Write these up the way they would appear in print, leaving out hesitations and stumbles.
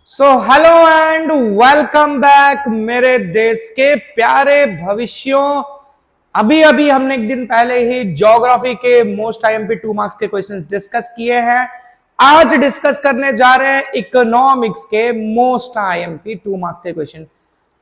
So hello and welcome back मेरे देश के प्यारे भविष्यों। अभी अभी हमने एक दिन पहले ही ज्योग्राफी के मोस्ट आईएमपी 2 मार्क्स के क्वेश्चंस डिस्कस किए हैं। आज डिस्कस करने जा रहे हैं इकोनॉमिक्स के मोस्ट आईएमपी 2 मार्क्स के क्वेश्चन।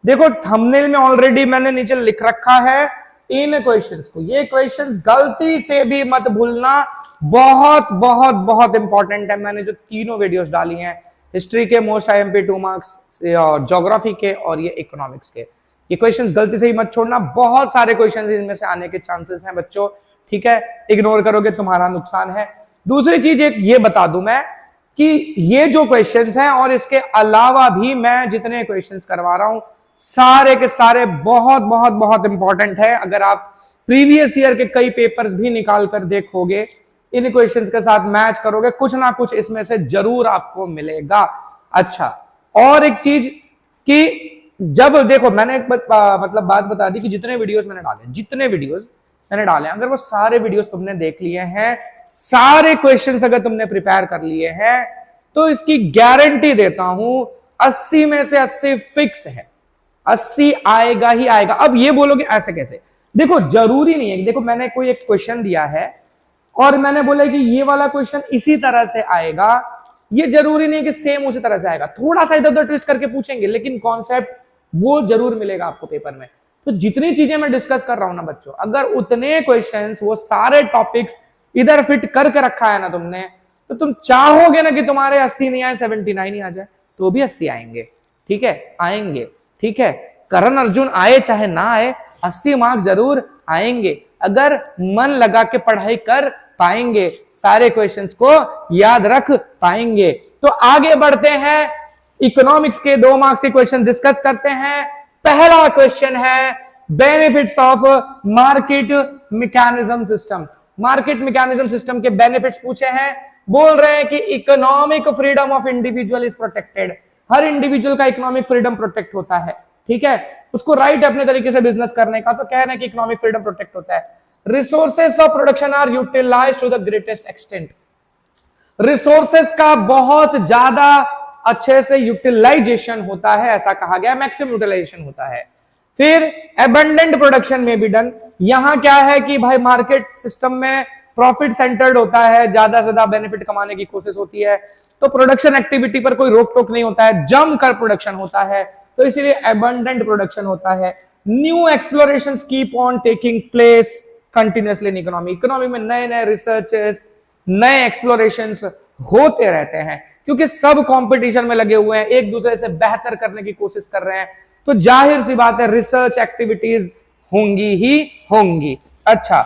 देखो थंबनेल में ऑलरेडी मैंने नीचे लिख रखा है इन क्वेश्चंस को। ये क्वेश्चंस गलती से भी मत भूलना, बहुत बहुत बहुत इंपॉर्टेंट है। मैंने जो तीनों वीडियोस डाली हैं, हिस्ट्री के मोस्ट आईएमपी 2 मार्क्स, ज्योग्राफी के और ये इकोनॉमिक्स के, ये क्वेश्चंस गलती से ही मत छोड़ना। बहुत सारे क्वेश्चंस इनमें से आने के चांसेस हैं बच्चों, ठीक है। इग्नोर करोगे तुम्हारा नुकसान है। दूसरी चीज एक ये बता दूं मैं कि ये जो क्वेश्चंस हैं और इसके अलावा भी मैं जितने क्वेश्चंस करवा रहा हूं सारे के सारे बहुत बहुत बहुत इंपॉर्टेंट है। अगर आप प्रीवियस ईयर के कई पेपर्स भी निकाल कर देखोगे, इन क्वेश्चंस के साथ मैच करोगे, कुछ ना कुछ इसमें से जरूर आपको मिलेगा। अच्छा, और एक चीज कि जब देखो मैंने एक मतलब बात बता दी कि जितने वीडियोस मैंने डाले अगर वो सारे वीडियोस तुमने देख लिए हैं, सारे क्वेश्चंस अगर तुमने प्रिपेयर कर लिए हैं, तो इसकी गारंटी देता हूं 80 में से 80 फिक्स है। 80 आएगा ही आएगा। अब ये बोलोगे ऐसे कैसे? देखो जरूरी नहीं है। देखो मैंने कोई एक क्वेश्चन दिया है और मैंने बोला कि ये वाला क्वेश्चन इसी तरह से आएगा, ये जरूरी नहीं कि सेम उसी तरह से आएगा। थोड़ा सा इधर उधर ट्विस्ट करके पूछेंगे, लेकिन कॉन्सेप्ट वो जरूर मिलेगा आपको पेपर में। तो जितनी चीजें मैं डिस्कस कर रहा हूं ना बच्चों, अगर उतने क्वेश्चंस, वो सारे टॉपिक्स इधर फिट करके रखा है ना तुमने, तो तुम चाहोगे ना कि तुम्हारे 80 नहीं आए, 79 ही आ जाए, तो भी 80 आएंगे। ठीक है, आएंगे। ठीक है, करण अर्जुन आए चाहे ना आए, 80 मार्क्स जरूर आएंगे अगर मन लगा के पढ़ाई कर पाएंगे, सारे क्वेश्चंस को याद रख पाएंगे। तो आगे बढ़ते हैं, इकोनॉमिक्स के 2 मार्क्स के क्वेश्चन डिस्कस करते हैं। पहला क्वेश्चन है benefits of market mechanism system. Market mechanism system के बेनिफिट्स पूछे हैं। बोल रहे हैं कि economic freedom of individual is protected. Her individual का इकोनॉमिक फ्रीडम प्रोटेक्ट होता है, ठीक है, उसको राइट अपने तरीके से बिजनेस करने का। तो कह रहे हैं कि इकोनॉमिक फ्रीडम प्रोटेक्ट होता है। Resources of production are utilized to the greatest extent. Resources का बहुत ज्यादा अच्छे से यूटिलाइजेशन होता है, ऐसा कहा गया, मैक्सिमम यूटिलाइजेशन होता है। फिर एबंडेंट प्रोडक्शन में भी डन। यहां क्या है कि भाई मार्केट सिस्टम में प्रॉफिट सेंटर्ड होता है, ज्यादा से ज्यादा बेनिफिट कमाने की कोशिश होती है, तो प्रोडक्शन एक्टिविटी पर कोई रोक टोक नहीं होता है, जमकर प्रोडक्शन होता है, तो इसीलिए एबंडेंट प्रोडक्शन होता है। New explorations keep on taking place continuously in economy. Economy में नए नए रिसर्चेस, नए एक्सप्लोरेशंस होते रहते हैं, क्योंकि सब कंपटीशन में लगे हुए हैं, एक दूसरे से बेहतर करने की कोशिश कर रहे हैं, तो जाहिर सी बात है रिसर्च एक्टिविटीज होंगी ही होंगी। अच्छा,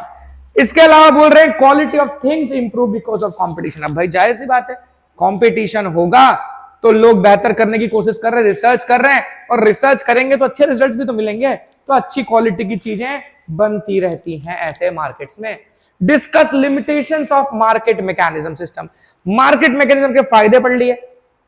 इसके अलावा बोल रहे हैं quality of things improve because of competition. अब भाई जाहिर सी बात है, कंपटीशन होगा तो लोग बेहतर करने की कोशिश कर रहे हैं, रिसर्च कर रहे हैं, और रिसर्च करेंगे तो अच्छे रिजल्ट्स भी तो मिलेंगे, तो अच्छी क्वालिटी की चीजें बनती रहती हैं ऐसे मार्केट्स में। Discuss limitations of market mechanism system. Market mechanism के फायदे पढ़ लिए,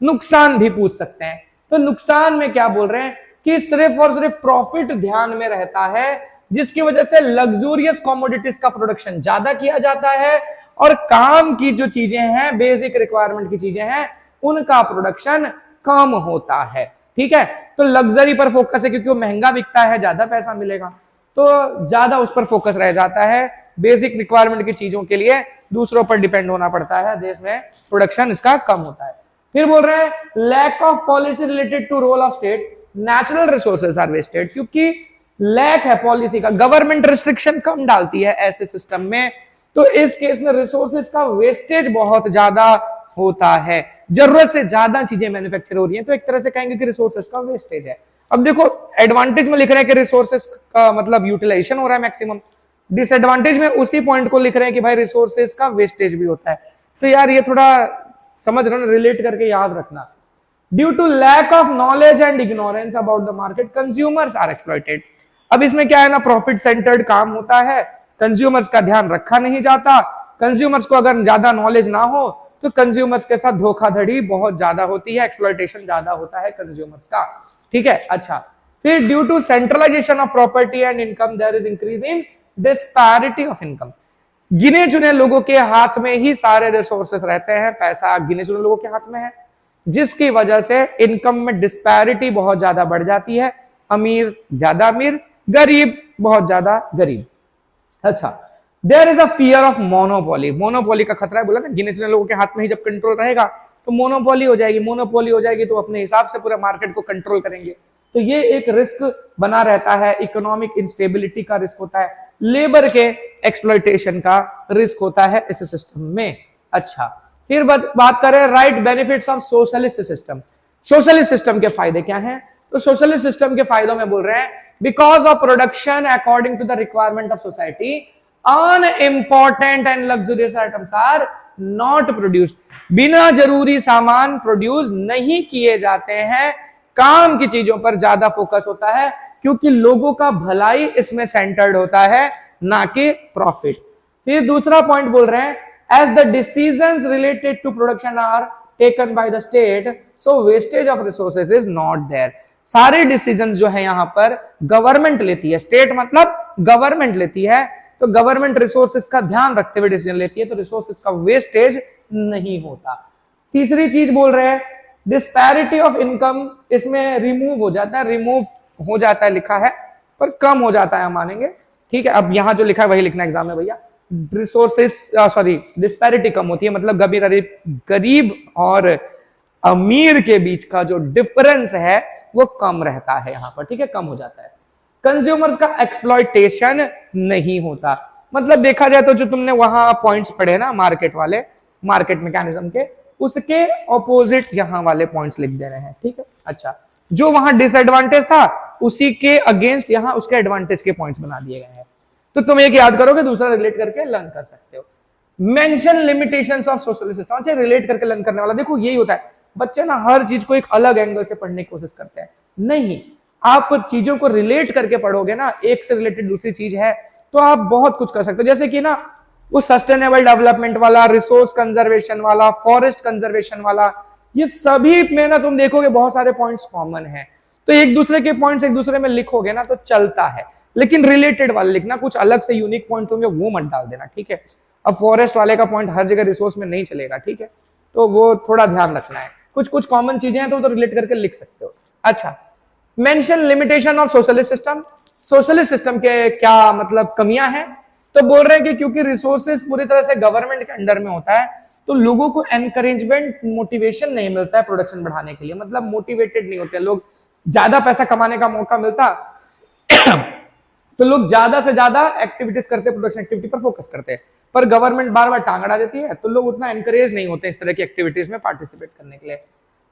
नुकसान भी पूछ सकते हैं। तो नुकसान में क्या बोल रहे हैं कि सिर्फ और सिर्फ प्रॉफिट ध्यान में रहता है, जिसकी वजह से लग्जूरियस कमोडिटीज का प्रोडक्शन ज्यादा किया जाता है, और काम की जो चीजें हैं, बेसिक रिक्वायरमेंट की चीजें हैं, उनका प्रोडक्शन कम होता है। ठीक है, तो लग्जरी पर फोकस है, क्योंकि वो महंगा बिकता है, ज्यादा पैसा मिलेगा, तो ज्यादा उस पर फोकस रह जाता है। बेसिक रिक्वायरमेंट की चीजों के लिए दूसरों पर डिपेंड होना पड़ता है, देश में प्रोडक्शन इसका कम होता है। फिर बोल रहे हैं lack of policy related to role of state, natural resources are wasted. क्योंकि लैक है पॉलिसी का, गवर्नमेंट रिस्ट्रिक्शन कम डालती है ऐसे सिस्टम में, तो इस केस में रिसोर्सेज का वेस्टेज बहुत ज्यादा होता है, जरूरत से ज्यादा चीजें मैन्युफैक्चर हो रही हैं, तो एक तरह से कहेंगे कि रिसोर्सेज का वेस्टेज है। अब देखो एडवांटेज में लिख रहे हैं कि रिसोर्सेज का मतलब यूटिलाइजेशन हो रहा है मैक्सिमम, डिसएडवांटेज में उसी पॉइंट को लिख रहे हैं कि भाई रिसोर्सेज का वेस्टेज भी होता है। तो यार ये थोड़ा समझ रहे हो, रिलेट करके याद रखना। Due to lack of knowledge and ignorance about the market, consumers are exploited. अब इसमें क्या है ना, प्रॉफिट सेंटर्ड काम होता है, कंज्यूमर्स का ध्यान रखा नहीं जाता। कंज्यूमर्स को अगर ज्यादा नॉलेज ना हो तो कंज्यूमर्स के साथ धोखाधड़ी बहुत ज्यादा होती है, एक्सप्लॉइटेशन ज्यादा होता है कंज्यूमर्स का। ठीक है, अच्छा, फिर due to centralization of property and income there is increase in disparity of income. गिने चुने लोगों के हाथ में ही सारे रिसोर्सेस रहते हैं, पैसा गिने चुने लोगों के हाथ में है, जिसकी वजह से इनकम में डिस्पैरिटी बहुत ज्यादा बढ़ जाती है, अमीर ज्यादा अमीर, गरीब बहुत ज्यादा गरीब। अच्छा, there is a fear of monopoly, monopoly का खतरा है, बोला ना गिने चुने लोगों के हाथ में ही जब कंट्रोल रहेगा तो मोनोपोली हो जाएगी, मोनोपोली हो जाएगी तो अपने हिसाब से पूरा मार्केट को कंट्रोल करेंगे, तो ये एक रिस्क बना रहता है, इकोनॉमिक इंस्टेबिलिटी का रिस्क होता है, लेबर के एक्सप्लॉयटेशन का रिस्क होता है इस सिस्टम में। अच्छा, फिर बात करें right benefits of socialist system. Socialist system के फायदे क्या हैं? तो सोशलिस्ट सिस्टम के फायदों में बोल रहे हैं because of production according to the requirement of society unimportant and luxurious items are not produced, बिना जरूरी सामान प्रोड्यूस नहीं किए जाते हैं, काम की चीजों पर ज्यादा फोकस होता है क्योंकि लोगों का भलाई इसमें सेंटर्ड होता है, ना कि प्रॉफिट। फिर दूसरा पॉइंट बोल रहे हैं as the decisions related to production are taken by the state, so wastage of resources is not there। सारे डिसीजंस जो है यहां पर गवर्नमेंट लेती है, स्टेट मतलब गवर्नमेंट लेती है, तो गवर्नमेंट रिसोर्सेज का ध्यान रखते हुए डिसीजन लेती है, तो रिसोर्सेज का वेस्टेज नहीं होता। तीसरी चीज बोल रहे हैं डिस्पैरिटी ऑफ इनकम, इसमें रिमूव हो जाता है, रिमूव हो जाता है लिखा है पर कम हो जाता है हम मानेंगे, ठीक है। अब यहां जो लिखा है वही लिखना एग्जाम में भैया, रिसोर्सेज सॉरी डिस्पैरिटी कम होती है, मतलब गरीब और अमीर के बीच का जो डिफरेंस है वो कम रहता है यहां पर, ठीक है, कम हो जाता है। कंज्यूमर्स का एक्सप्लॉयटेशन नहीं होता, मतलब देखा जाए तो जो तुमने वहां पॉइंट्स पढ़े ना मार्केट वाले, मार्केट मैकेनिज्म के, उसके ऑपोजिट यहां वाले पॉइंट्स लिख दे रहे हैं, ठीक है। अच्छा, जो वहां डिसएडवांटेज था उसी के अगेंस्ट यहां उसके एडवांटेज के पॉइंट्स बना दिए गए हैं, तो तुम एक याद करोगे दूसरा रिलेट करके लर्न कर सकते हो। Mention limitations of socialist system, अच्छा रिलेट करके लर्न करने वाला, देखो यही होता है, बच्चे ना हर चीज को एक अलग एंगल से पढ़ने की कोशिश करते हैं, नहीं, आप चीजों को रिलेट करके पढ़ोगे ना, एक से रिलेटेड दूसरी चीज है तो आप बहुत कुछ कर सकते हो। जैसे कि ना वो सस्टेनेबल डेवलपमेंट वाला, रिसोर्स कंजर्वेशन वाला, फॉरेस्ट कंजर्वेशन वाला, ये सभी में ना तुम देखोगे बहुत सारे पॉइंट्स कॉमन है, तो एक दूसरे के पॉइंट्स एक दूसरे में लिखोगे ना तो चलता है, लेकिन रिलेटेड वाले लिखना, कुछ अलग से यूनिक पॉइंट होंगे वो मत डाल देना, ठीक है। अब फॉरेस्ट वाले का पॉइंट हर जगह रिसोर्स में नहीं चलेगा, ठीक है, तो वो थोड़ा ध्यान रखना है, कुछ कुछ कॉमन चीजें हैं तो रिलेट करके लिख सकते हो। अच्छा, mention limitation of socialist system, socialist system के क्या मतलब कमियां हैं, तो बोल रहे हैं कि क्योंकि रिसोर्सेज पूरी तरह से गवर्नमेंट के अंडर में होता है तो लोगों को एनकरेजमेंट, मोटिवेशन नहीं मिलता है प्रोडक्शन बढ़ाने के लिए, मतलब मोटिवेटेड नहीं होते लोग, ज्यादा पैसा कमाने का मौका मिलता तो लोग ज्यादा से ज्यादा एक्टिविटीज करते, प्रोडक्शन एक्टिविटी पर फोकस करते हैं, पर गवर्नमेंट बार बार टांग अड़ा देती है तो लोग उतना एनकरेज नहीं होते इस तरह की एक्टिविटीज में पार्टिसिपेट करने के लिए।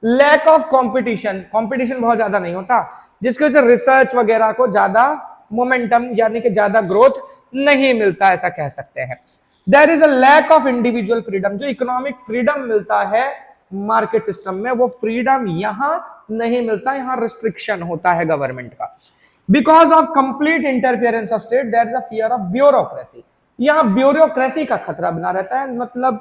लैक ऑफ कंपटीशन, कंपटीशन बहुत ज्यादा नहीं होता, जिसकी वजह से रिसर्च वगैरह को ज्यादा मोमेंटम यानी कि ज्यादा ग्रोथ नहीं मिलता, ऐसा कह सकते हैं। There is a lack of individual freedom, जो इकोनॉमिक फ्रीडम मिलता है मार्केट सिस्टम में वो फ्रीडम यहां नहीं मिलता, यहां रिस्ट्रिक्शन होता है गवर्नमेंट का। Because of complete interference of state there is a fear of bureaucracy, यहां ब्यूरोक्रेसी का खतरा बना रहता है, मतलब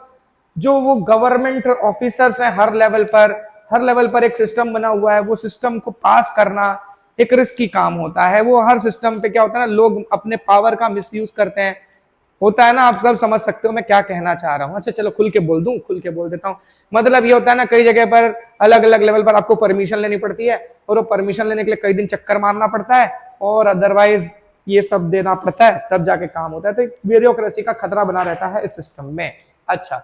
जो वो गवर्नमेंट ऑफिसर्स हैं हर लेवल पर एक सिस्टम बना हुआ है, वो सिस्टम को पास करना एक रिस्की काम होता है, वो हर सिस्टम पे क्या होता है ना, लोग अपने पावर का मिसयूज करते हैं, होता है ना, आप सब समझ सकते हो मैं क्या कहना चाह रहा हूं। अच्छा चलो खुल के बोल दूं, खुल के बोल देता हूं, मतलब ये होता है ना कई जगह पर अलग अलग लेवल पर आपको परमिशन लेनी पड़ती है और वो परमिशन लेने के लिए कई दिन चक्कर मारना पड़ता है और अदरवाइज ये सब देना पड़ता है, तब जाके काम होता है, तो ब्यूरोक्रेसी का खतरा बना रहता है इस सिस्टम में। अच्छा,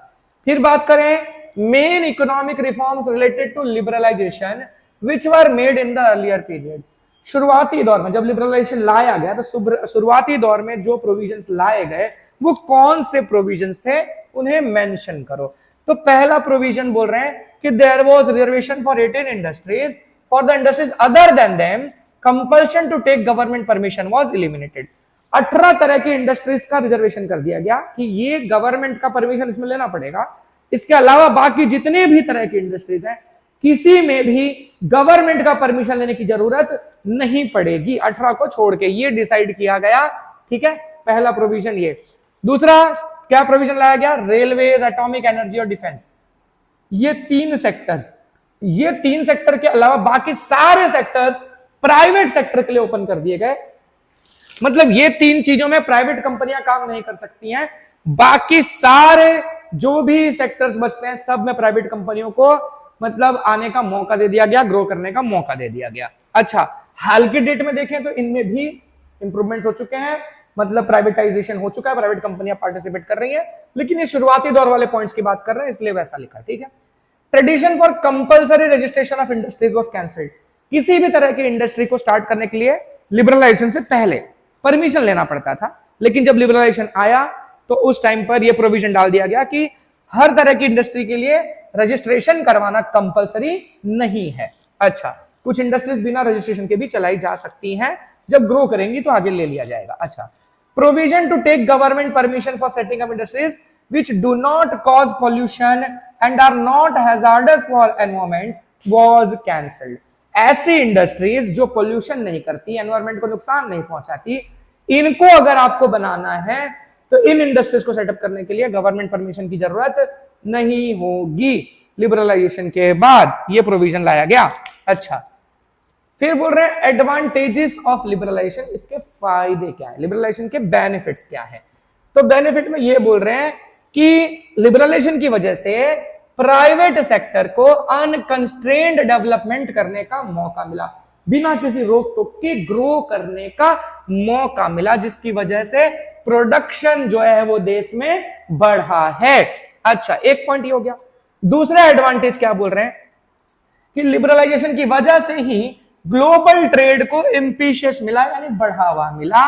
फिर बात करें main economic reforms related to liberalization which were made in the earlier period. शुरुआती दौर में जब लिबरलाइजेशन लाया गया तो शुरुआती दौर में जो प्रोविजंस लाए गए वो कौन से प्रोविजंस थे, उन्हें मेंशन करो। तो पहला प्रोविजन बोल रहे हैं कि there was reservation for 18 industries, for the industries other than them compulsion to take government permission was eliminated. 18 तरह की इंडस्ट्रीज का रिजर्वेशन कर दिया गया कि ये गवर्नमेंट का परमिशन इसमें लेना पड़ेगा, इसके अलावा बाकी जितने भी तरह की इंडस्ट्रीज हैं किसी में भी गवर्नमेंट का परमिशन लेने की जरूरत नहीं पड़ेगी, 18 को छोड़ के ये डिसाइड किया गया, ठीक है, पहला प्रोविजन ये। दूसरा क्या प्रोविजन लाया गया, रेलवेज, एटॉमिक एनर्जी और डिफेंस, ये तीन सेक्टर के अलावा बाकी सारे सेक्टर्स प्राइवेट सेक्टर के लिए ओपन कर दिए गए, मतलब ये तीन चीजों में प्राइवेट कंपनियां काम नहीं कर सकती हैं, बाकी सारे जो भी सेक्टर्स बचते हैं सब में प्राइवेट कंपनियों को मतलब आने का मौका दे दिया गया, ग्रो करने का मौका दे दिया गया। अच्छा, हाल की डेट में देखें तो इनमें भी इंप्रूवमेंट्स हो चुके हैं, मतलब प्राइवेटाइजेशन हो चुका है, प्राइवेट कंपनियां पार्टिसिपेट कर रही हैं, लेकिन ये शुरुआती दौर वाले पॉइंट्स की बात कर रहे हैं इसलिए वैसा लिखा, ठीक है। Tradition for compulsory registration of industries was cancelled. किसी भी तरह की इंडस्ट्री को स्टार्ट करने के लिए लिबरलाइजेशन से पहले परमिशन लेना पड़ता था, लेकिन जब लिबरलाइजेशन आया तो उस टाइम पर यह प्रोविजन डाल दिया गया कि हर तरह की इंडस्ट्री के लिए रजिस्ट्रेशन करवाना कंपलसरी नहीं है। अच्छा, कुछ इंडस्ट्रीज बिना रजिस्ट्रेशन के भी चलाई जा सकती हैं, जब ग्रो करेंगी तो आगे ले लिया जाएगा। अच्छा, provision to take government permission for setting up industries which do not cause pollution and are not hazardous for environment was cancelled। ऐसी इंडस्ट्रीज जो पोल्यूशन नहीं करती, एनवायरमेंट को नुकसान नहीं पहुंचाती, इनको अगर आपको बनाना है तो इन इंडस्ट्रीज को सेटअप करने के लिए गवर्नमेंट परमिशन की जरूरत नहीं होगी। लिबरलाइजेशन के बाद ये प्रोविजन लाया गया। अच्छा, फिर बोल रहे हैं एडवांटेजेस ऑफ लिबरलाइजेशन, इसके फायदे क्या है, लिबरलाइजेशन के बेनिफिट्स क्या है। तो बेनिफिट में ये बोल रहे हैं कि लिबरलाइजेशन की वजह से प्राइवेट सेक्टर को अनकंस्ट्रेन्ड डेवलपमेंट करने का मौका मिला, बिना किसी रोक टोक के ग्रो करने का मौका मिला, जिसकी वजह से प्रोडक्शन जो है वो देश में बढ़ा है। अच्छा, एक पॉइंट ये हो गया। दूसरा एडवांटेज क्या बोल रहे हैं कि लिबरलाइजेशन की वजह से ही ग्लोबल ट्रेड को इंपीशियस मिला, यानी बढ़ावा मिला,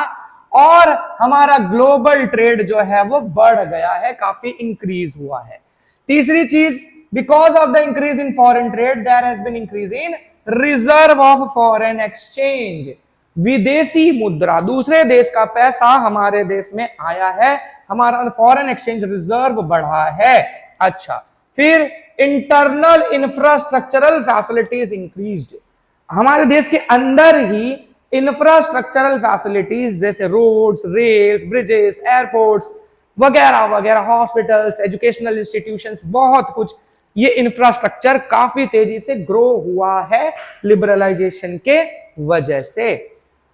और हमारा ग्लोबल ट्रेड जो है वो बढ़ गया है, काफी इंक्रीज हुआ है। तीसरी चीज, because of the increase in foreign trade there has been increase in reserve of foreign exchange. विदेशी मुद्रा, दूसरे देश का पैसा हमारे देश में आया है, हमारा फॉरेन एक्सचेंज रिजर्व बढ़ा है। अच्छा, फिर इंटरनल इंफ्रास्ट्रक्चरल फैसिलिटीज इंक्रीज्ड। हमारे देश के अंदर ही इंफ्रास्ट्रक्चरल फैसिलिटीज जैसे रोड्स, रेल्स, ब्रिजेस, एयरपोर्ट्स वगैरह वगैरह, हॉस्पिटल्स, एजुकेशनल इंस्टीट्यूशंस, बहुत कुछ, ये इंफ्रास्ट्रक्चर काफी तेजी से ग्रो हुआ है लिबरलाइजेशन के वजह से।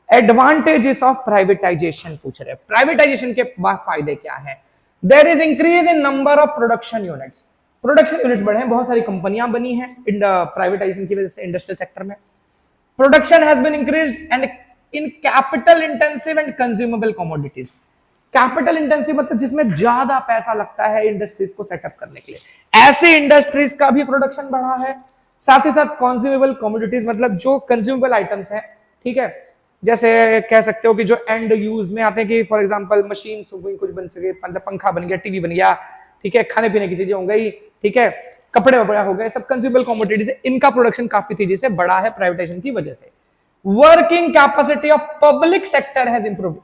एडवांटेजेस ऑफ प्राइवेटाइजेशन पूछ रहे हैं, प्राइवेटाइजेशन के फायदे क्या है। There is increase in number of production units, production units बढ़े हैं, बहुत सारी कंपनियां बनी हैं प्राइवेटाइजेशन की वजह से इंडस्ट्रियल सेक्टर में। Production has been increased and in capital intensive and consumable commodities। Capital intensive मतलब जिसमें ज्यादा पैसा लगता है इंडस्ट्रीज को सेटअप करने के लिए, ऐसे इंडस्ट्रीज का भी प्रोडक्शन बढ़ा है। साथ ही साथ कंज्यूमेबल कमोडिटीज मतलब जो कंज्यूमेबल आइटम्स हैं, ठीक है, जैसे कह सकते हो कि जो एंड यूज में आते हैं कि फॉर एग्जांपल मशीन कुछ बन सके, पंखा बन गया, टीवी बन गया, ठीक है, खाने पीने की चीजें हो गई, ठीक है, कपड़े वपड़े हो गए, सब कंज्यूमेबल कमोडिटीज है, इनका प्रोडक्शन काफी तेजी से बढ़ा है प्राइवेटाइजेशन की वजह से। Working capacity of public sector has improved.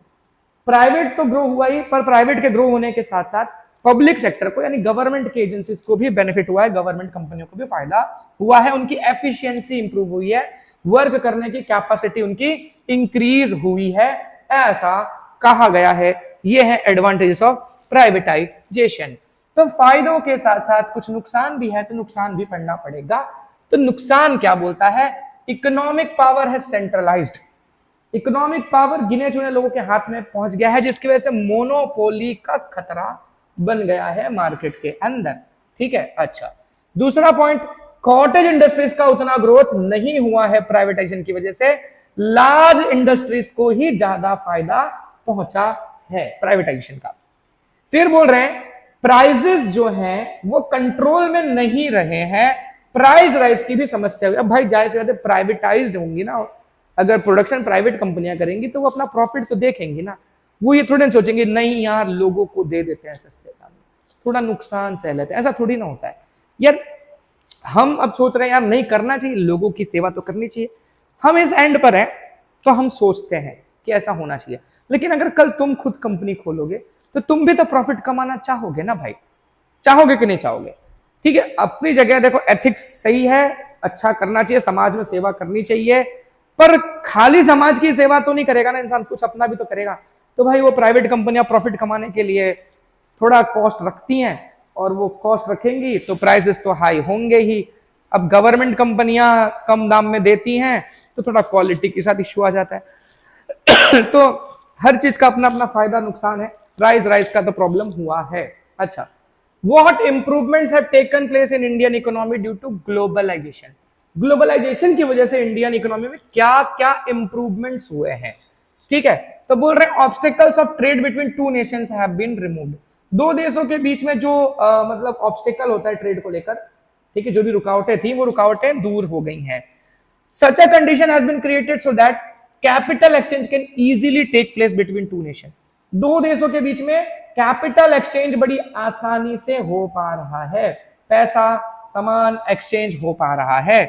Private तो ग्रो हुआ ही, पर प्राइवेट के ग्रो होने के साथ साथ पब्लिक सेक्टर को यानी गवर्नमेंट के एजेंसीज को भी बेनिफिट हुआ है, गवर्नमेंट कंपनियों को भी फायदा हुआ है, उनकी एफिशिएंसी इंप्रूव हुई है, वर्क करने की कैपेसिटी उनकी इंक्रीज हुई है, ऐसा कहा गया है। ये है एडवांटेजेस ऑफ प्राइवेटाइजेशन। तो फायदों के साथ साथ कुछ नुकसान भी है, तो नुकसान भी पढ़ना पड़ेगा। तो नुकसान क्या बोलता है, इकोनॉमिक पावर है सेंट्रलाइज्ड, इकोनॉमिक पावर गिने चुने लोगों के हाथ में पहुंच गया है, जिसकी वजह से मोनोपोली का खतरा बन गया है मार्केट के अंदर, ठीक है। अच्छा, दूसरा पॉइंट, कॉटेज इंडस्ट्रीज का उतना ग्रोथ नहीं हुआ है प्राइवेटाइजेशन की वजह से, लार्ज इंडस्ट्रीज को ही ज्यादा फायदा पहुंचा है प्राइवेटाइजेशन का। फिर बोल रहे हैं प्राइसेस जो हैं वो कंट्रोल में नहीं रहे हैं, प्राइस राइज की भी समस्या हुई। अब भाई जाहिर सी बात है प्राइवेटाइज्ड होंगी ना, अगर प्रोडक्शन प्राइवेट कंपनियां करेंगी तो वो अपना प्रॉफिट तो देखेंगी ना, वो ये थोड़ी ना सोचेंगे नहीं यार लोगों को दे देते हैं सस्ते दाम में, थोड़ा नुकसान सह लेते हैं, ऐसा थोड़ी ना होता है यार। हम अब सोच रहे हैं यार नहीं करना चाहिए, लोगों की सेवा तो करनी चाहिए, हम इस एंड पर हैं तो हम सोचते हैं कि ऐसा होना चाहिए। लेकिन अगर कल तुम खुद कंपनी खोलोगे तो तुम भी तो प्रॉफिट कमाना चाहोगे ना भाई, चाहोगे कि नहीं चाहोगे, ठीक है। अपनी जगह देखो एथिक्स सही है, अच्छा करना चाहिए, समाज में सेवा करनी चाहिए, पर खाली समाज की सेवा तो नहीं करेगा ना इंसान, कुछ अपना भी तो करेगा। तो भाई वो प्राइवेट कंपनियां प्रॉफिट कमाने के लिए थोड़ा कॉस्ट रखती हैं, और वो कॉस्ट रखेंगी तो प्राइसेस तो हाई होंगे ही। अब गवर्नमेंट कंपनियां कम दाम में देती हैं तो थोड़ा क्वालिटी के साथ इश्यू आ जाता है। तो हर चीज का अपना अपना फायदा नुकसान है, प्राइस राइज का तो प्रॉब्लम हुआ है। अच्छा, What improvements have taken place in Indian economy due to globalization? Globalization की वजह से इंडियन इकोनॉमी में क्या क्या इंप्रूवमेंट्स हुए हैं, ठीक है। तो बोल रहे हैं obstacles of trade between two nations have been removed. दो देशों के बीच में जो मतलब ऑब्स्टिकल होता है ट्रेड को लेकर, ठीक है, जो भी रुकावटें थी वो रुकावटें दूर हो गई हैं। Such a condition has been created so that capital exchange can easily take place between two nation. दो देशों के बीच में कैपिटल एक्सचेंज बड़ी आसानी से हो पा रहा है, पैसा सामान एक्सचेंज हो पा रहा है।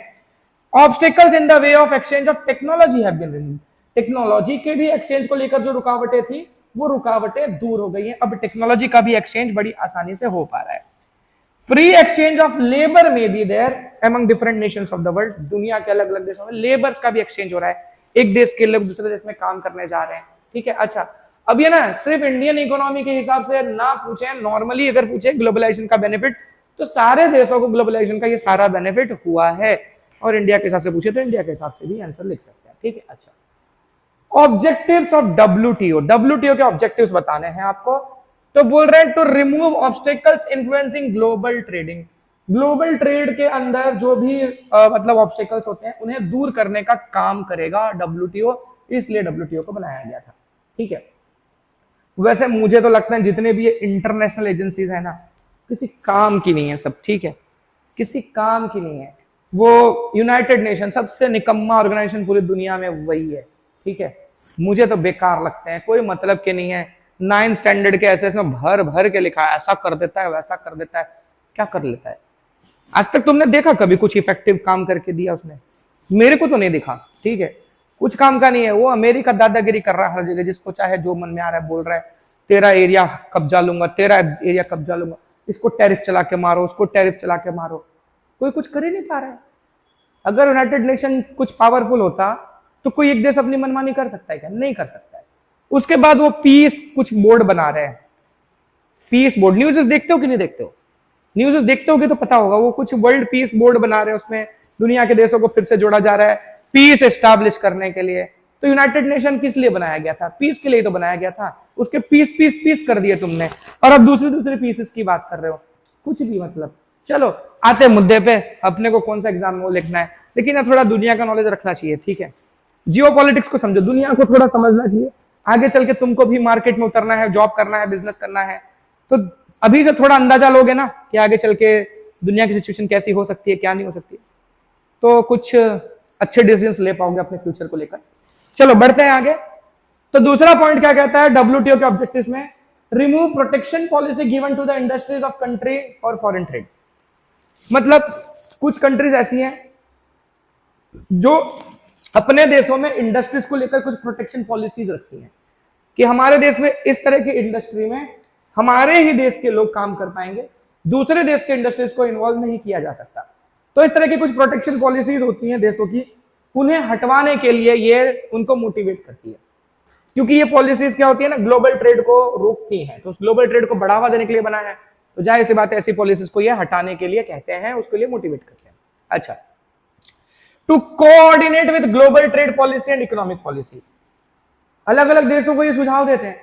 Obstacles in the way of exchange of technology have been removed. Technology के भी एक्सचेंज को लेकर जो रुकावटें थी वो रुकावटें दूर हो गई हैं। अब टेक्नोलॉजी का भी एक्सचेंज बड़ी आसानी से हो पा रहा है। Free exchange of labour may be there among different nations of the world. दुनिया के अलग अलग देशों में लेबर्स का भी एक्सचेंज हो रहा है, एक देश के लोग दूसरे देश में काम करने जा रहे हैं, ठीक है। अच्छा, अब ये ना सिर्फ इंडियन इकोनॉमी के हिसाब से ना पूछे, नॉर्मली अगर पूछे ग्लोबलाइजेशन का बेनिफिट, तो सारे देशों को ग्लोबलाइजेशन का ये सारा बेनिफिट हुआ है। और इंडिया के हिसाब से पूछे तो इंडिया के हिसाब से भी आंसर लिख सकते हैं, ठीक है। अच्छा, ऑब्जेक्टिव्स ऑफ डब्ल्यूटीओ। डब्ल्यूटीओ के ऑब्जेक्टिव्स बताने हैं आपको। तो बोल रहे हैं to remove obstacles influencing global trading. Global trade के अंदर जो भी मतलब ऑब्स्टेकल्स होते हैं उन्हें दूर करने का काम करेगा डब्ल्यूटीओ, इसलिए डब्ल्यूटीओ को बनाया गया था, ठीक है। वैसे मुझे तो लगता है जितने भी ये इंटरनेशनल एजेंसीज है ना, किसी काम की नहीं है सब, ठीक है, किसी काम की नहीं है। वो यूनाइटेड नेशन सबसे निकम्मा ऑर्गेनाइजेशन पूरी दुनिया में वही है, ठीक है। मुझे तो बेकार लगते हैं, कोई मतलब के नहीं है। 9th स्टैंडर्ड के ऐसे में भर भर के लिखा है, ऐसा कर देता है वैसा कर देता है, क्या कर लेता है। आज तक तुमने देखा कभी कुछ इफेक्टिव काम करके दिया उसने? मेरे को तो नहीं दिखा, ठीक है। कुछ काम का नहीं है, वो अमेरिका दादागिरी कर रहा है हर जगह, जिसको चाहे जो मन में आ रहा है बोल रहा है, तेरा एरिया कब्जा लूंगा, तेरा एरिया कब्जा लूंगा, इसको टैरिफ चला के मारो, उसको टैरिफ चला के मारो। कोई कुछ कर ही नहीं पा रहा है। अगर यूनाइटेड नेशन कुछ पावरफुल होता तो कोई एक देश अपनी मनमानी कर सकता है क्या? नहीं कर सकता है। उसके बाद वो पीस कुछ बोर्ड बना रहे हैं, पीस बोर्ड। न्यूज़ देखते हो कि नहीं देखते हो? न्यूज़ देखते होगे तो पता होगा, वो कुछ वर्ल्ड पीस बोर्ड बना रहे हैं, उसमें दुनिया के देशों को फिर से जोड़ा जा रहा है पीस एस्टैब्लिश करने के लिए। तो यूनाइटेड नेशन किस लिए बनाया गया था? पीस के लिए तो बनाया गया था। उसके पीस पीस पीस कर दिए तुमने, और अब दूसरे दूसरे पीसेस की बात कर रहे हो, कुछ भी मतलब। चलो आते मुद्दे पे, अपने को कौन सा एग्जाम में वो लिखना है, लेकिन थोड़ा दुनिया का नॉलेज रखना चाहिए, ठीक है। जियोपॉलिटिक्स को समझो, दुनिया को थोड़ा समझना चाहिए। आगे चल के तुमको भी मार्केट में उतरना है, जॉब करना है, बिजनेस करना है, तो अभी से थोड़ा अंदाजा लोगे ना कि आगे चल के दुनिया की सिचुएशन कैसी हो सकती है, क्या नहीं हो सकती, तो कुछ अच्छे डिसीजंस ले पाओगे अपने फ्यूचर को लेकर। चलो बढ़ते हैं आगे। तो दूसरा पॉइंट क्या कहता है डब्ल्यूटीओ के ऑब्जेक्टिव्स में? Remove protection policy given to the industries of country for foreign trade. मतलब कुछ कंट्रीज ऐसी हैं जो अपने देशों में इंडस्ट्रीज को लेकर कुछ प्रोटेक्शन पॉलिसीज रखती हैं कि हमारे देश में इस तरह की इंडस्ट्री में हमारे ही देश के लोग काम कर पाएंगे, दूसरे देश के इंडस्ट्रीज को इन्वॉल्व नहीं किया जा सकता। तो इस तरह की कुछ प्रोटेक्शन पॉलिसीज होती हैं देशों की, उन्हें हटवाने के लिए ये उनको मोटिवेट करती है, क्योंकि ये पॉलिसीज क्या होती है ना, ग्लोबल ट्रेड को रोकती हैं। तो उस ग्लोबल ट्रेड को बढ़ावा देने के लिए बना है, तो जाहिर सी बात है ऐसी पॉलिसीज को ये हटाने के लिए कहते हैं, उसके लिए मोटिवेट करते हैं। अच्छा, to coordinate with global trade policy and economic policy. अलग अलग देशों को ये सुझाव देते हैं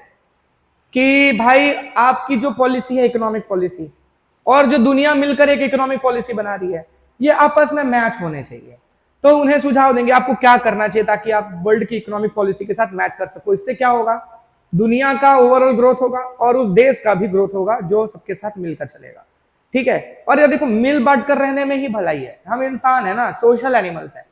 कि भाई आपकी जो पॉलिसी है इकोनॉमिक पॉलिसी, और जो दुनिया मिलकर एक इकोनॉमिक पॉलिसी बना रही है, ये आपस में मैच होने चाहिए। तो उन्हें सुझाव देंगे आपको क्या करना चाहिए ताकि आप वर्ल्ड की इकोनॉमिक पॉलिसी के साथ मैच कर सको। इससे क्या होगा? दुनिया का ओवरऑल ग्रोथ होगा और उस देश का भी ग्रोथ होगा जो सबके साथ मिलकर चलेगा, ठीक है। और ये देखो, मिल बांट कर रहने में ही भलाई है, हम इंसान है ना, सोशल एनिमल्स है,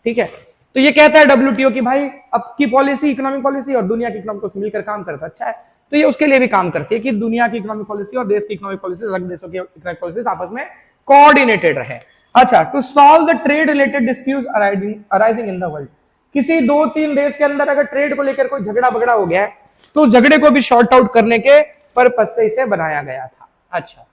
ठीक है। तो ये कहता है डब्ल्यूटीओ की भाई अब की पॉलिसी इकोनॉमिक पॉलिसी और दुनिया की इकोनॉमिक पॉलिसी मिलकर काम करता अच्छा है। तो ये उसके लिए भी काम करती है कि दुनिया की इकोनॉमिक पॉलिसी और देश की इकोनॉमिक पॉलिसी, अलग देशों की इकोनॉमिक पॉलिसी आपस में कोऑर्डिनेटेड रहे। अच्छा, to solve the trade related disputes arising in the world. किसी 2-3 देश के अंदर अगर ट्रेड को लेकर कोई झगड़ा बगड़ा हो गया है, तो झगड़े को भी शॉर्ट आउट करने के पर्पज से इसे बनाया गया था। अच्छा,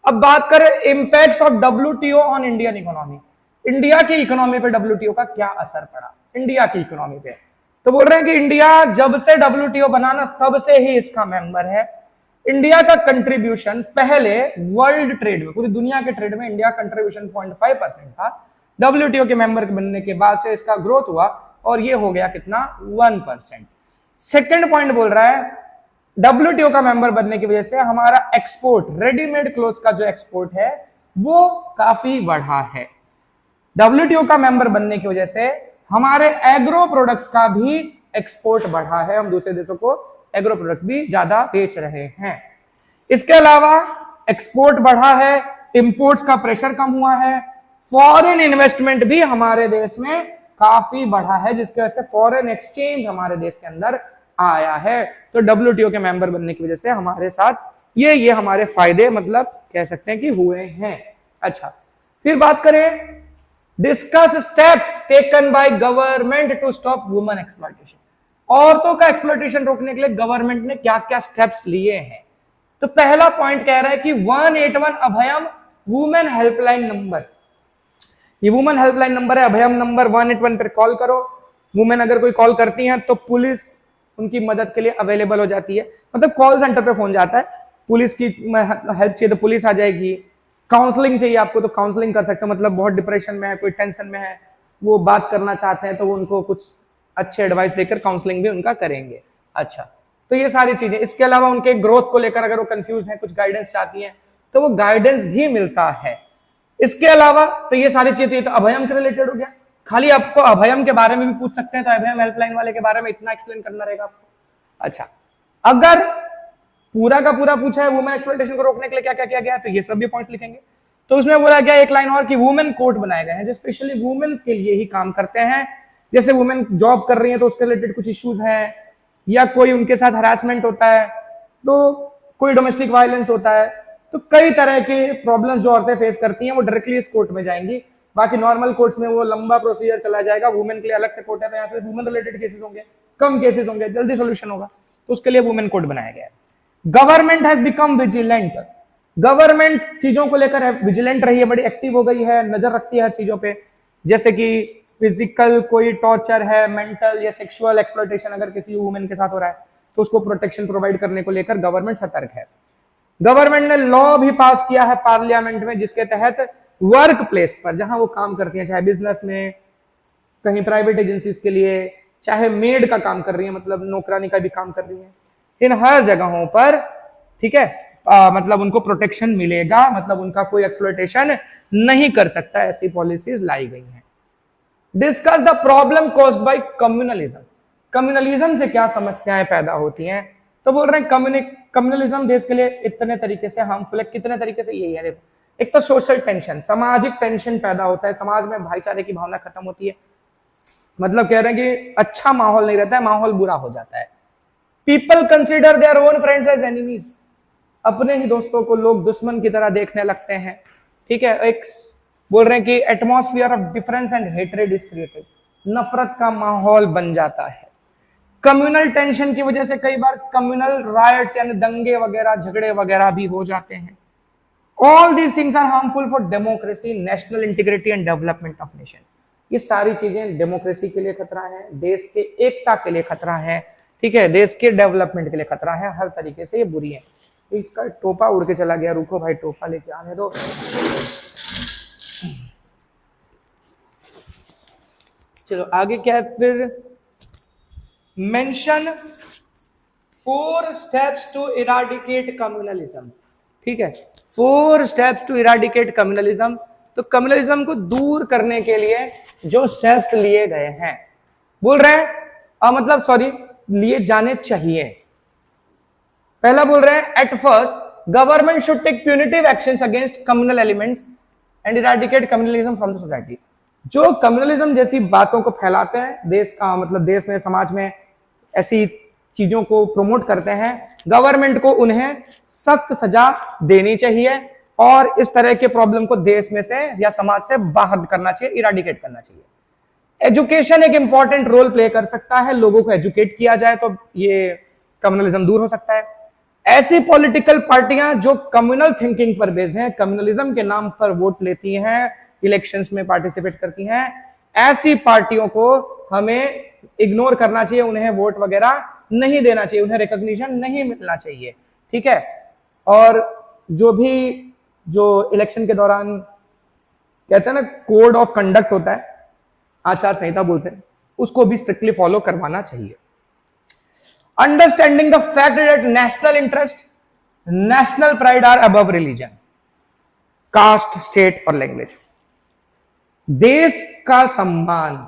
अब बात करें impacts of WTO on Indian economy. India की इकोनॉमी पे डब्ल्यूटीओ का क्या असर पड़ा इंडिया की इकोनॉमी पे? तो बोल रहे हैं कि इंडिया जब से डब्ल्यूटीओ बनाना तब से ही इसका मेंबर है। इंडिया का कंट्रीब्यूशन पहले वर्ल्ड ट्रेड में, पूरी दुनिया के ट्रेड में इंडिया कंट्रीब्यूशन 0.5% था। डब्ल्यूटीओ के मेंबर बनने के बाद से इसका ग्रोथ हुआ और ये हो गया कितना? 1%। सेकंड पॉइंट बोल रहा है डब्ल्यूटीओ का मेंबर बनने की वजह से हमारा एक्सपोर्ट, रेडीमेड क्लोथ्स का जो एक्सपोर्ट है वो काफी बढ़ा है। डब्ल्यूटीओ का मेंबर बनने की वजह से हमारे एग्रो प्रोडक्ट्स का भी एक्सपोर्ट बढ़ा है, हम दूसरे देशों को एग्रो प्रोडक्ट्स भी ज्यादा बेच रहे हैं। इसके अलावा एक्सपोर्ट बढ़ा है, इंपोर्ट्स का प्रेशर कम हुआ है, फॉरेन इन्वेस्टमेंट भी हमारे देश में काफी बढ़ा है, जिसकी वजह से फॉरेन एक्सचेंज हमारे देश के अंदर आया है। तो डब्ल्यूटीओ के मेंबर बनने की वजह से हमारे साथ ये हमारे फायदे मतलब कह सकते हैं कि हुए हैं। अच्छा, फिर बात करें discuss steps taken by government to stop women exploitation. औरतों का एक्सप्लॉयटेशन रोकने के लिए गवर्नमेंट ने क्या क्या स्टेप्स लिए हैं। तो पहला पॉइंट कह रहा है कि 181 अभयम वुमेन हेल्पलाइन नंबर, ये वुमेन हेल्पलाइन नंबर है, अभयम नंबर 181 पर कॉल करो। वुमेन अगर कोई कॉल करती हैं तो पुलिस उनकी मदद के लिए अवेलेबल हो जाती है, मतलब कॉल सेंटर पे फोन जाता है, पुलिस की हेल्प चाहिए तो पुलिस आ जाएगी, काउंसलिंग चाहिए आपको तो काउंसलिंग कर सकते हो, मतलब बहुत डिप्रेशन में है, कोई टेंशन में है, वो बात करना चाहते हैं तो वो उनको कुछ अच्छे एडवाइस देकर काउंसलिंग भी उनका करेंगे। अच्छा, तो ये सारी चीजें। इसके अलावा उनके ग्रोथ को लेकर अगर वो कंफ्यूज है, कुछ गाइडेंस चाहती हैं तो वो गाइडेंस भी मिलता है। इसके अलावा तो ये सारी चीजें तो अभयम के रिलेटेड हो गया। खाली आपको अभयम के बारे में भी पूछ सकते हैं तो अभयम हेल्पलाइन वाले के बारे में इतना एक्सप्लेन करना रहेगा आपको। अच्छा, अगर पूरा का पूरा पूछा है वुमेन एक्सप्लॉयटेशन को रोकने के लिए क्या क्या किया गया है तो ये सब भी पॉइंट लिखेंगे। तो उसमें बोला गया एक लाइन और कि वुमेन कोर्ट बनाए गए हैं जो स्पेशली वुमेन के लिए ही काम करते हैं। जैसे वुमेन जॉब कर रही है तो उसके रिलेटेड कुछ इश्यूज हैं, या कोई उनके साथ हरासमेंट होता है, तो कोई डोमेस्टिक वायलेंस होता है, तो कई तरह के प्रॉब्लम्स जो औरतें फेस करती हैं वो डायरेक्टली इस कोर्ट में जाएंगी। बाकी नॉर्मल कोर्ट्स में वो लंबा प्रोसीजर चला जाएगा, वुमेन के लिए अलग से कोर्ट है तो यहाँ पे वुमेन रिलेटेड केसेस होंगे, कम केसेस होंगे, जल्दी सोल्यूशन होगा, तो उसके लिए वुमेन कोर्ट बनाया गया है। Government has become vigilant, government चीजों को लेकर विजिलेंट रही है, बड़ी एक्टिव हो गई है, नजर रखती है हर चीजों पे। जैसे कि फिजिकल कोई टॉर्चर है, मेंटल या सेक्सुअल एक्सप्लॉयटेशन अगर किसी वुमेन के साथ हो रहा है तो उसको प्रोटेक्शन प्रोवाइड करने को लेकर गवर्नमेंट सतर्क है। गवर्नमेंट ने लॉ भी पास किया है पार्लियामेंट में, जिसके तहत वर्क प्लेस पर जहां वो काम करती हैं, चाहे बिजनेस में, कहीं प्राइवेट एजेंसीज के लिए, चाहे मेड का काम कर रही है, मतलब नौकरानी का भी काम कर रही है, इन हर जगहों पर, ठीक है, मतलब उनको प्रोटेक्शन मिलेगा, मतलब उनका कोई एक्सप्लॉयटेशन नहीं कर सकता, ऐसी पॉलिसीज लाई गई हैं। Discuss the problem caused by communalism, communalism से क्या समस्याएं पैदा होती हैं। तो बोल रहे हैं कम्युनलिज्म देश के लिए इतने तरीके से हार्मफुल है, कितने तरीके से, यही है देखो। एक तो सोशल टेंशन, सामाजिक टेंशन पैदा होता है, समाज में भाईचारे की भावना खत्म होती है, मतलब कह रहे हैं कि अच्छा माहौल नहीं रहता है, माहौल बुरा हो जाता है। People consider their own friends as enemies, अपने ही दोस्तों को लोग दुश्मन की तरह देखने लगते हैं, ठीक है। एक बोल रहे हैं कि atmosphere of difference and hatred is created, नफरत का माहौल बन जाता है। कम्युनल टेंशन की वजह से कई बार कम्युनल राइट्स यानी दंगे वगैरह, झगड़े वगैरह भी हो जाते हैं। All these things are harmful for democracy, national integrity and development of nation. ये सारी चीजें डेमोक्रेसी के लिए खतरा है, देश के एकता के लिए खतरा है, ठीक है, देश के डेवलपमेंट के लिए खतरा है, हर तरीके से ये बुरी है। इसका टोपा उड़ के चला गया, रुको भाई टोपा लेके आने दो। चलो आगे क्या है फिर, mention 4 steps to eradicate communalism, ठीक है, 4 स्टेप्स टू इराडिकेट कम्युनलिज्म। तो कम्युनलिज्म को दूर करने के लिए जो स्टेप्स लिए गए हैं, बोल रहे हैं मतलब सॉरी लिए जाने चाहिए। पहला बोल रहे हैं at first government should take punitive actions against communal elements and eradicate communalism from the society. जो कम्युनलिज्म जैसी बातों को फैलाते हैं, देश मतलब देश में, समाज में ऐसी चीजों को प्रमोट करते हैं, गवर्नमेंट को उन्हें सख्त सजा देनी चाहिए और इस तरह के प्रॉब्लम को देश में से या समाज से बाहर करना चाहिए, इराडिकेट करना चाहिए। एजुकेशन एक इंपॉर्टेंट रोल प्ले कर सकता है, लोगों को एजुकेट किया जाए तो ये कम्युनलिज्म दूर हो सकता है। ऐसी पॉलिटिकल पार्टियां जो कम्युनल थिंकिंग पर बेस्ड हैं, कम्युनलिज्म के नाम पर वोट लेती हैं, इलेक्शंस में पार्टिसिपेट करती हैं, ऐसी पार्टियों को हमें इग्नोर करना चाहिए, उन्हें वोट वगैरह नहीं देना चाहिए, उन्हें रिकॉग्निशन नहीं मिलना चाहिए, ठीक है। और जो इलेक्शन के दौरान कहते हैं ना कोड ऑफ कंडक्ट होता है, आचार संहिता बोलते हैं, उसको भी स्ट्रिक्टली फॉलो करवाना चाहिए। Understanding the fact that national interest, national pride are above religion, caste, state और लैंग्वेज। देश का सम्मान,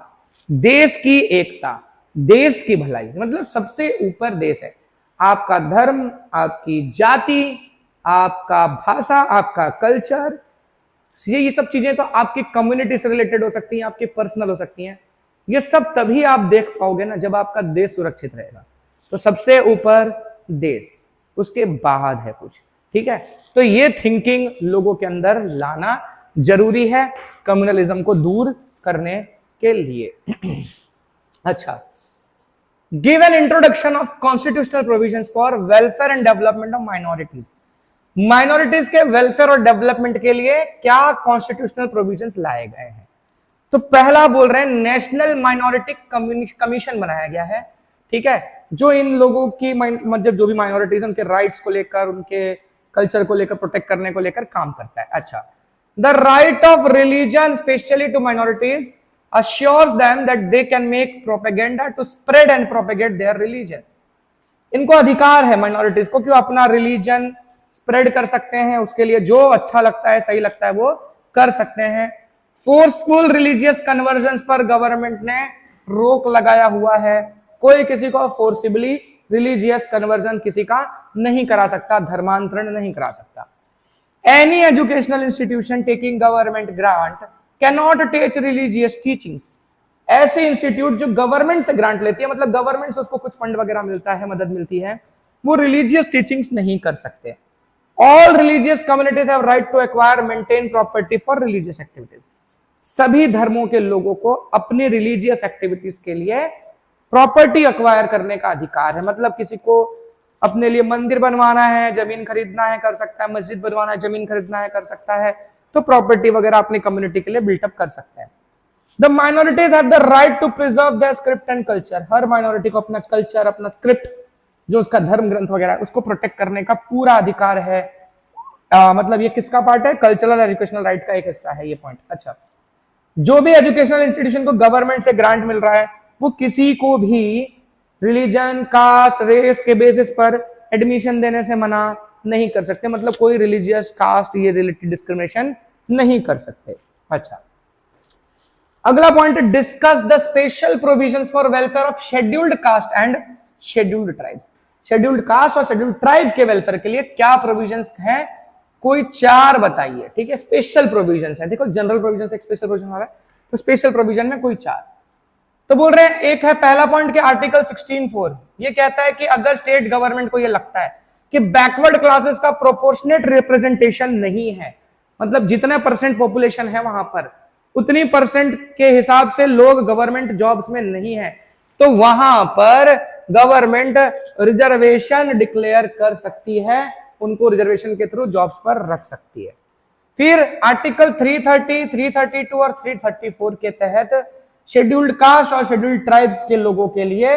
देश की एकता, देश की भलाई, मतलब सबसे ऊपर देश है। आपका धर्म, आपकी जाति, आपका भाषा, आपका कल्चर, ये सब चीजें तो आपकी कम्युनिटी से रिलेटेड हो सकती हैं, आपकी पर्सनल हो सकती हैं। ये सब तभी आप देख पाओगे ना जब आपका देश सुरक्षित रहेगा। तो सबसे ऊपर देश, उसके बाद है कुछ, ठीक है। तो ये थिंकिंग लोगों के अंदर लाना जरूरी है कम्युनलिज्म को दूर करने के लिए। अच्छा, give an introduction of constitutional provisions for welfare and development of minorities. Minorities के वेलफेयर और डेवलपमेंट के लिए क्या कॉन्स्टिट्यूशनल प्रोविजंस लाए गए हैं? तो पहला बोल रहे हैं नेशनल माइनॉरिटी कमीशन बनाया गया है, ठीक है, जो इन लोगों की मतलब जो भी माइनॉरिटीज उनके राइट्स को लेकर, उनके कल्चर को लेकर, प्रोटेक्ट करने को लेकर काम करता है। अच्छा, the right of religion specially to minorities assures them that they can make propaganda to spread and propagate their religion। इनको अधिकार है माइनॉरिटीज को कि वो अपना रिलीजन स्प्रेड कर सकते हैं, उसके लिए जो अच्छा लगता है, सही लगता है वो कर सकते हैं। फोर्सफुल रिलीजियस कन्वर्जन पर गवर्नमेंट ने रोक लगाया हुआ है, कोई किसी को फोर्सिबली रिलीजियस कन्वर्जन किसी का नहीं करा सकता, धर्मांतरण नहीं करा सकता। Any educational institution taking government grant cannot teach religious teachings. ऐसे इंस्टीट्यूट जो गवर्नमेंट से ग्रांट लेती है, मतलब गवर्नमेंट से उसको कुछ फंड वगैरह मिलता है, मदद मिलती है, वो रिलीजियस टीचिंग्स नहीं कर सकते। All religious communities have right to acquire maintain property for religious activities. सभी धर्मों के लोगों को अपनी रिलीजियस एक्टिविटीज के लिए प्रॉपर्टी एक्वायर करने का अधिकार है। मतलब किसी को अपने लिए मंदिर बनवाना है, जमीन खरीदना है, कर सकता है, मस्जिद बनवाना है, जमीन खरीदना है, कर सकता है, तो प्रॉपर्टी वगैरह अपनी कम्युनिटी के लिए बिल्टअप कर सकता है। The minorities have the right to preserve their script and culture. हर माइनॉरिटी को अपना कल्चर, अपना स्क्रिप्ट, जो उसका धर्म ग्रंथ वगैरह, उसको प्रोटेक्ट करने का पूरा अधिकार है। मतलब ये किसका पार्ट है? कल्चरल एजुकेशनल राइट का एक हिस्सा है ये पॉइंट। अच्छा, जो भी एजुकेशनल इंस्टीट्यूशन को गवर्नमेंट से ग्रांट मिल रहा है, वो किसी को भी रिलीजन, कास्ट, रेस के बेसिस पर एडमिशन देने से मना नहीं कर सकते। मतलब कोई रिलीजियस, कास्ट, ये रिलेटेड डिस्क्रिमिनेशन नहीं कर सकते। अच्छा, अगला point, discuss the special provisions for welfare of scheduled caste and scheduled tribes. Scheduled caste और शेड्यूल्ड ट्राइब के वेलफेयर के लिए क्या प्रोविजंस हैं? कोई 4 बताइए, ठीक है। स्पेशल प्रोविजंस है, देखो जनरल प्रोविजन एक स्पेशल प्रोविजन हो रहा है, तो स्पेशल प्रोविजन में कोई 4 तो बोल रहे हैं। एक है पहला पॉइंट के आर्टिकल 16(4), ये कहता है कि अगर स्टेट गवर्नमेंट को ये लगता है कि बैकवर्ड क्लासेस का प्रोपोर्शनेट रिप्रेजेंटेशन नहीं है, मतलब जितने परसेंट पॉपुलेशन है वहां पर उतनी परसेंट के हिसाब से लोग गवर्नमेंट जॉब्स में नहीं है, तो वहां पर गवर्नमेंट रिजर्वेशन डिक्लेयर कर सकती है, उनको रिजर्वेशन के थ्रू जॉब्स पर रख सकती है। फिर आर्टिकल 330, 332 और 334 के तहत शेड्यूल्ड कास्ट और शेड्यूल्ड ट्राइब के लोगों के लिए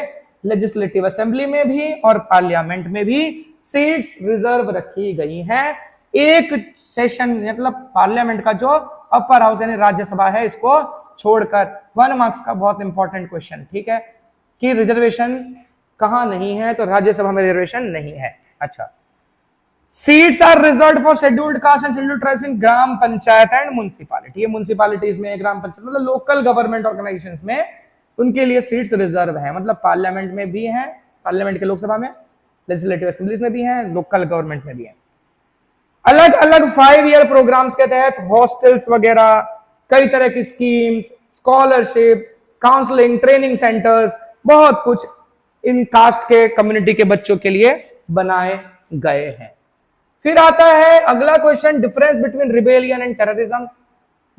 लेजिस्लेटिव असेंबली में भी और पार्लियामेंट में भी सीट्स रिजर्व रखी गई हैं। एक सेशन, मतलब पार्लियामेंट का जो अपर हाउस यानी राज्यसभा है, इसको छोड़कर 1 मार्क्स का बहुत इंपॉर्टेंट क्वेश्चन, ठीक है, कि रिजर्वेशन कहां नहीं है, तो राज्यसभा में रिजर्वेशन नहीं है। अच्छा, seats are reserved for scheduled caste and scheduled tribes in gram panchayat and municipality. ये म्युनिसिपैलिटीज में, ग्राम पंचायत मतलब लोकल गवर्नमेंट ऑर्गेनाइजेशंस में उनके लिए सीट्स रिजर्व है। मतलब पार्लियामेंट में भी है, पार्लियामेंट के लोकसभा में, लेजिस्लेटिव असेंबलीज में भी है, लोकल गवर्नमेंट में भी है। अलग अलग 5 ईयर प्रोग्राम्स के तहत हॉस्टल्स वगैरह, कई तरह की schemes, scholarship, counselling, training centres, बहुत कुछ इन कास्ट के कम्युनिटी के बच्चों के लिए बनाए गए हैं। फिर आता है अगला question, difference between rebellion and terrorism.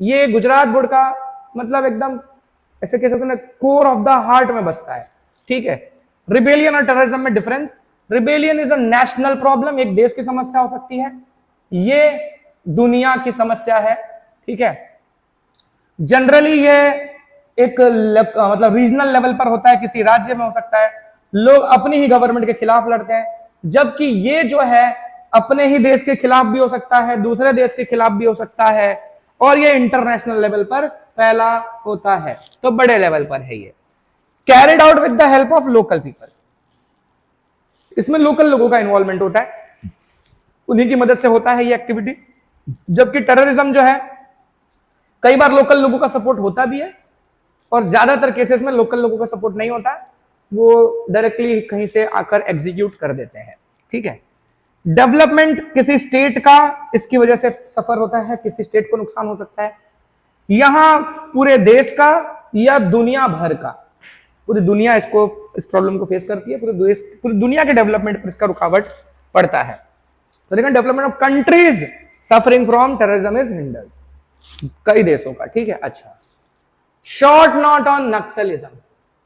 ये गुजरात बोर्ड का मतलब एकदम ऐसे कह सकते हैं कोर ऑफ द हार्ट में बसता है, ठीक है। रिबेलियन और टेररिज्म में difference, rebellion is a national problem, एक देश की समस्या हो सकती है, ये दुनिया की समस्या है, ठीक है। जनरली ये एक मतलब रीजनल लेवल पर होता है, किसी राज्य में हो सकता है, लोग अपनी ही गवर्नमेंट के खिलाफ लड़ते हैं, जबकि ये जो है अपने ही देश के खिलाफ भी हो सकता है, दूसरे देश के खिलाफ भी हो सकता है, और ये इंटरनेशनल लेवल पर फैला होता है, तो बड़े लेवल पर है ये। Carried out with the help of local people. इसमें लोकल लोगों का इन्वॉल्वमेंट होता है, उन्हीं की मदद से होता है ये एक्टिविटी। जबकि टेररिज्म जो है कई बार लोकल लोगों का सपोर्ट होता भी है और ज्यादातर केसेस में लोकल लोगों का सपोर्ट नहीं होता, वो डायरेक्टली कहीं से आकर एग्जीक्यूट कर देते हैं। ठीक है, डेवलपमेंट किसी स्टेट का इसकी वजह से सफर होता है, किसी स्टेट को नुकसान हो सकता है, यहां पूरे देश का या दुनिया भर का, पूरी दुनिया इस प्रॉब्लम को फेस करती है, पूरी दुनिया के डेवलपमेंट पर इसका रुकावट पड़ता है। तो देखिए, development of countries suffering from terrorism is hindered, कई देशों का। ठीक है, अच्छा, short note on Naxalism.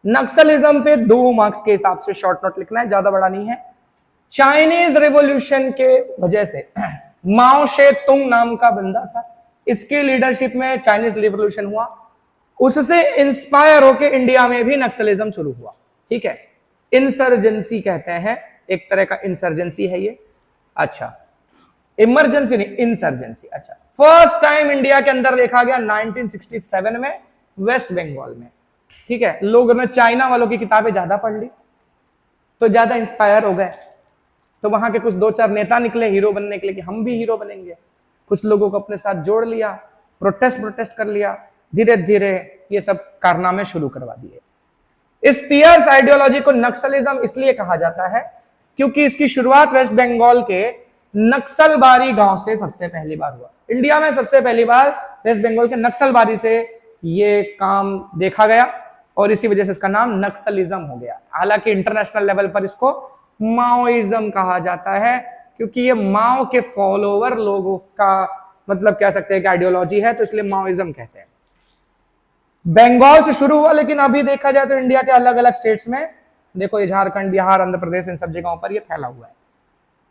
Naxalism पे 2 मार्क्स के हिसाब से शॉर्ट नोट लिखना है, ज्यादा बड़ा नहीं है। चाइनीज रेवोल्यूशन के वजह से माओ से तुंग नाम का बंदा था, इसके लीडरशिप में चाइनीज रेवोल्यूशन हुआ, उससे इंस्पायर होकर इंडिया में भी नक्सलिज्म शुरू हुआ। ठीक है, इंसर्जेंसी कहते हैं, एक तरह का इंसर्जेंसी है ये। अच्छा, इमरजेंसी नहीं, इंसर्जेंसी। अच्छा, फर्स्ट टाइम इंडिया के अंदर देखा गया 1967 में वेस्ट बंगाल में। ठीक है, लोगों ने चाइना वालों की किताबें ज्यादा पढ़ ली तो ज्यादा इंस्पायर हो गए, तो वहां के कुछ 2-4 नेता निकले हीरो बनने के लिए कि हम भी हीरो बनेंगे, कुछ लोगों को अपने साथ जोड़ लिया, प्रोटेस्ट कर लिया, धीरे धीरे ये सब कारनामे शुरू करवा दिए। इस फियर्स आइडियोलॉजी को नक्सलिज्म इसलिए कहा जाता है क्योंकि इसकी शुरुआत वेस्ट बंगाल के नक्सलबारी गांव से सबसे पहली बार हुआ। इंडिया में सबसे पहली बार वेस्ट बंगाल के नक्सलबारी से ये काम देखा गया और इसी वजह से इसका नाम नक्सलिज्म हो गया। हालांकि इंटरनेशनल लेवल पर इसको माओइज्म कहा जाता है क्योंकि ये माओ के फॉलोवर लोगों का मतलब कह सकते हैं कि आइडियोलॉजी है, तो इसलिए माओइज्म कहते हैं। बंगाल से शुरू हुआ, लेकिन अभी देखा जाए तो इंडिया के अलग अलग स्टेट्स में, देखो ये झारखंड, बिहार, आंध्र प्रदेश, इन सब जगहों पर ये फैला हुआ है।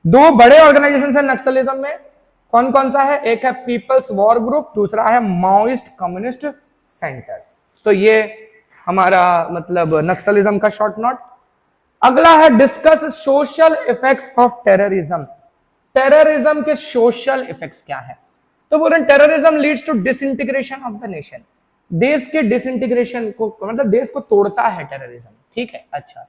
2 बड़े ऑर्गेनाइजेशन है नक्सलिज्म में, कौन कौन सा है? एक है पीपल्स वॉर ग्रुप, दूसरा है माओइस्ट कम्युनिस्ट सेंटर। तो ये हमारा मतलब नक्सलिज्म का शॉर्ट नोट। अगला है discuss social effects of terrorism. Terrorism के सोशल इफेक्ट्स क्या है? तो बोल रहे terrorism leads to disintegration of the nation, देश के डिसइंटीग्रेशन को, मतलब देश को तोड़ता है टेररिज्म। ठीक है, अच्छा,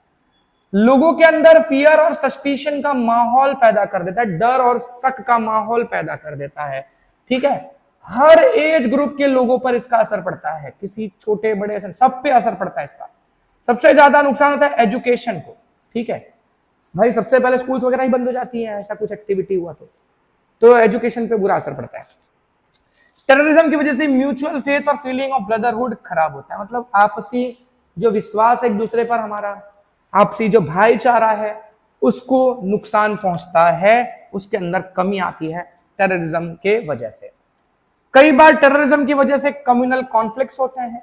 लोगों के अंदर फियर और सस्पिशन का माहौल पैदा कर देता है, डर और शक का माहौल पैदा कर देता है। ठीक है, हर एज ग्रुप के लोगों पर इसका असर पड़ता है, किसी छोटे बड़े सब पे असर पड़ता है इसका। सबसे ज्यादा नुकसान होता है एजुकेशन को। ठीक है भाई, सबसे पहले स्कूल्स वगैरह ही बंद हो जाती हैं, ऐसा कुछ एक्टिविटी हुआ तो एजुकेशन पे बुरा असर पड़ता है। टेररिज्म की वजह से म्यूचुअल फेथ और फीलिंग ऑफ ब्रदरहुड खराब होता है, मतलब आपसी जो विश्वास है एक दूसरे पर हमारा, आपसी जो भाईचारा है उसको नुकसान पहुंचता है, उसके अंदर कमी आती है टेररिज्म के वजह से। कई बार टेररिज्म की वजह से कम्युनल कॉन्फ्लिक्ट्स होते हैं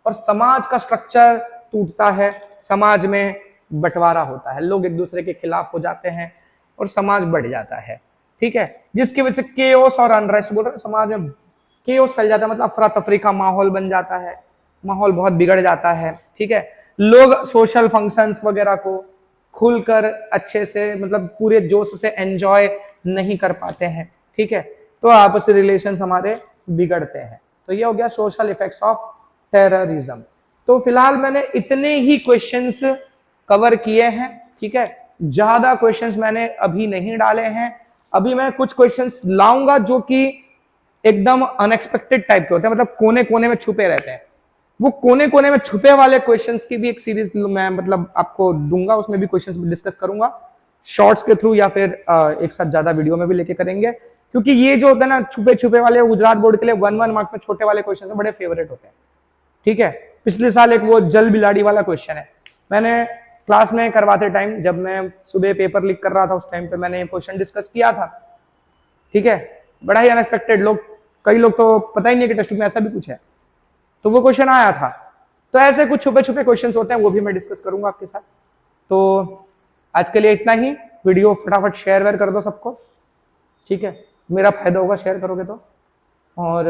और समाज का स्ट्रक्चर टूटता है, समाज में बंटवारा होता है, लोग एक दूसरे के खिलाफ हो जाते हैं और समाज बढ़ जाता है। ठीक है, जिसकी वजह से केओस और अनरेस्ट, बोल रहे हैं समाज में केओस फैल जाता है, मतलब अफरा तफरी का माहौल बन जाता है, माहौल बहुत बिगड़ जाता है। ठीक है, लोग सोशल फंक्शंस वगैरह को खुलकर अच्छे से मतलब पूरे जोश से एंजॉय नहीं कर पाते हैं। ठीक है, तो आपसी रिलेशंस हमारे बिगड़ते हैं। तो ये हो गया सोशल इफेक्ट्स ऑफ टेररिज्म। तो फिलहाल मैंने इतने ही क्वेश्चंस कवर किए हैं। ठीक है, ज्यादा क्वेश्चंस मैंने अभी नहीं डाले हैं, अभी मैं कुछ क्वेश्चंस लाऊंगा जो कि एकदम अनएक्सपेक्टेड टाइप के होते हैं, मतलब कोने कोने में छुपे रहते हैं। वो कोने कोने में छुपे वाले क्वेश्चंस की भी एक सीरीज मैं मतलब आपको दूंगा, उसमें भी क्वेश्चंस डिस्कस करूंगा शॉर्ट्स के थ्रू या फिर एक साथ ज्यादा वीडियो में भी लेके करेंगे, क्योंकि ये जो होता है ना छुपे छुपे वाले, गुजरात बोर्ड के लिए 1-1 मार्क्स में छोटे वाले क्वेश्चन बड़े फेवरेट होते हैं। ठीक है, पिछले साल एक वो जल बिलाड़ी वाला क्वेश्चन है, मैंने क्लास में करवाते टाइम जब मैं सुबह पेपर लिख कर रहा था उस टाइम पे मैंने क्वेश्चन डिस्कस किया था। ठीक है, बड़ा ही अनएक्सपेक्टेड, कई लोग तो पता ही नहीं कि टेक्स्ट बुक में ऐसा भी कुछ है, तो वो क्वेश्चन आया था। तो ऐसे कुछ छुपे छुपे क्वेश्चंस होते हैं, वो भी मैं डिस्कस करूंगा आपके साथ। तो आज के लिए इतना ही, वीडियो फटाफट शेयर वेयर कर दो सबको। ठीक है, मेरा फायदा होगा शेयर करोगे तो। और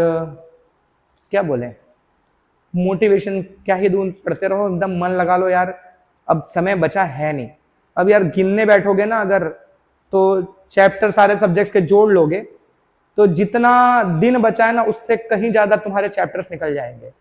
क्या बोले, मोटिवेशन क्या ही दूं, पढ़ते रहो, एकदम मन लगा लो यार, अब समय बचा है नहीं। अब यार गिनने बैठोगे ना अगर, तो चैप्टर सारे सब्जेक्ट्स के जोड़ लोगे तो जितना दिन बचा है ना उससे कहीं ज्यादा तुम्हारे चैप्टर्स निकल जाएंगे।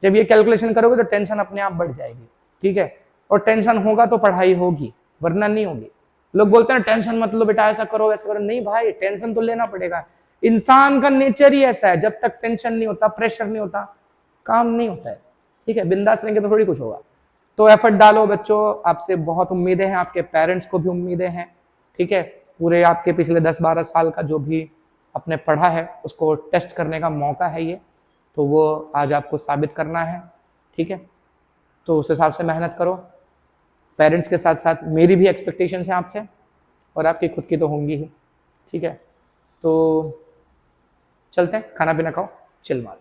जब ये कैलकुलेशन करोगे तो टेंशन अपने आप बढ़ जाएगी। ठीक है, और टेंशन होगा तो पढ़ाई होगी, वरना नहीं होगी। लोग बोलते हैं टेंशन मत लो बेटा, ऐसा करो वैसा करो। नहीं भाई, टेंशन तो लेना पड़ेगा। इंसान का नेचर ही ऐसा है, जब तक टेंशन नहीं होता, प्रेशर नहीं होता, काम नहीं होता है। ठीक है, बिंदास रहेंगे तो थोड़ी कुछ होगा। तो एफर्ट डालो बच्चों, आपसे बहुत उम्मीदें हैं, आपके पेरेंट्स को भी उम्मीदें हैं। ठीक है, पूरे आपके पिछले 10-12 साल का जो भी आपने पढ़ा है उसको टेस्ट करने का मौका है ये, तो वो आज आपको साबित करना है। ठीक है, तो उस हिसाब से मेहनत करो। पेरेंट्स के साथ साथ मेरी भी एक्सपेक्टेशंस हैं आपसे, और आपकी खुद की तो होंगी ही। ठीक है, तो चलते हैं, खाना पीना खाओ, चिल मारो।